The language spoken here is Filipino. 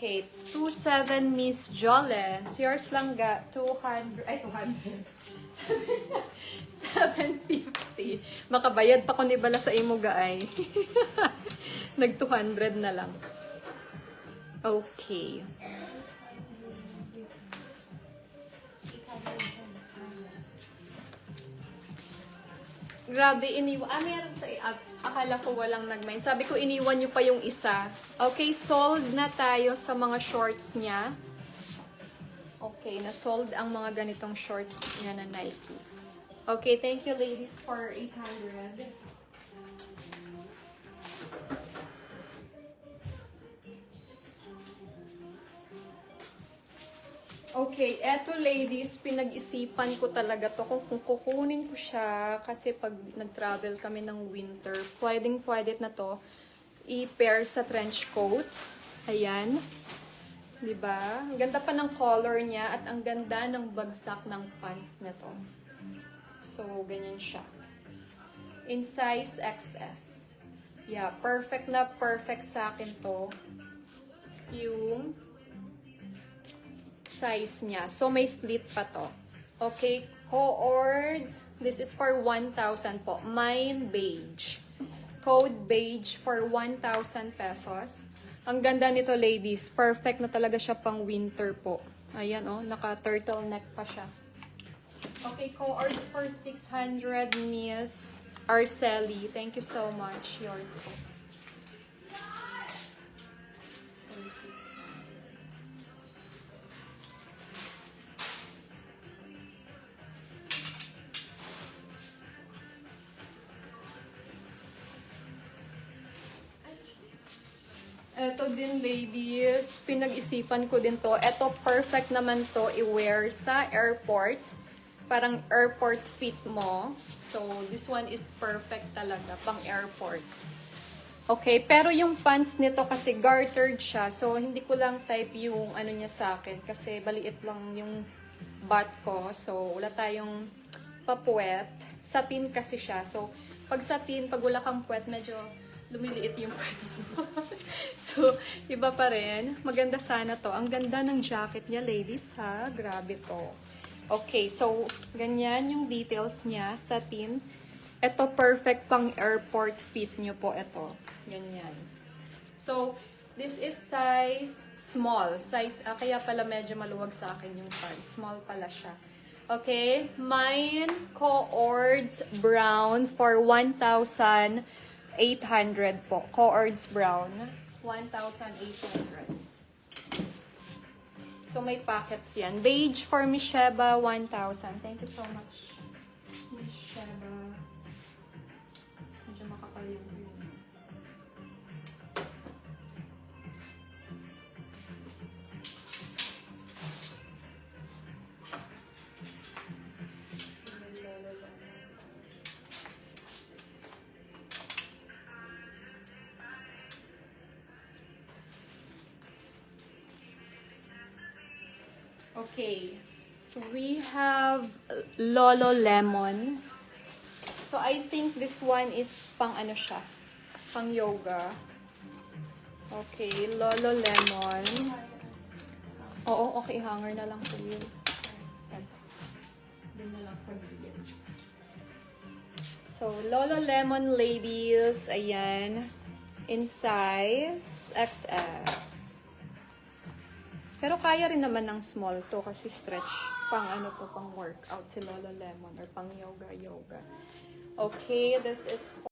Okay, 27 Miss Jolens. Yours lang ga, 200, ay 200. 750. Makabayad pa ko ni bala sa imo ga ay. Nag 200 na lang. Okay. Grabe, meron sa akala ko walang nag-mind. Sabi ko, iniwan nyo pa yung isa. Okay, sold na tayo sa mga shorts niya. Okay, na-sold ang mga ganitong shorts niya na Nike. Okay, thank you ladies for 800. Okay, eto ladies, pinag-isipan ko talaga to kung kukunin ko siya kasi pag nag-travel kami ng winter, pwede na to i-pair sa trench coat. Ayan. Diba? Ang ganda pa ng color niya at ang ganda ng bagsak ng pants na to. So, ganyan siya. In size XS. Yeah, perfect na perfect sa akin to. Yung size niya. So, may slit pa to. Okay, coords. This is for 1,000 po. Mine beige. Code beige for 1,000 pesos. Ang ganda nito, ladies. Perfect na talaga siya pang winter po. Ayan, oh. Naka-turtleneck pa siya. Okay, coords for 600, Miss Arceli. Thank you so much. Yours po. Ito din, ladies, pinag-isipan ko din to. Ito, perfect naman to i-wear sa airport. Parang airport fit mo. So, this one is perfect talaga, pang airport. Okay, pero yung pants nito kasi gartered siya. So, hindi ko lang type yung ano niya sa akin kasi baliit lang yung butt ko. So, wala tayong papuwet. Satin kasi siya. So, pag satin, pag wala kang puwet, medyo lumiliit yung puwet mo. So, iba pa rin. Maganda sana to. Ang ganda ng jacket niya, ladies, ha? Grabe to. Okay, so, ganyan yung details niya. Satin. Ito, perfect pang airport fit nyo po. Ito. Ganyan. So, this is size small. Kaya pala medyo maluwag sa akin yung pants. Small pala siya. Okay, mine coords brown for 1,800 po. Coords brown. 1,800. So, may pockets yan. Beige for Miss Sheba, 1,000. Thank you so much, Miss Sheba. Medyo makapal yung green. Okay, we have Lolo Lemon. So, I think this one is pang ano siya, pang yoga. Okay, Lolo Lemon. Oo, okay, hanger na lang po yun. Din na lang sa gilid. So, Lolo Lemon, ladies, ayan, in size XS. Pero kaya rin naman ng small to kasi stretch pang ano to, pang workout si Lolo Lemon or pang yoga. Okay, this is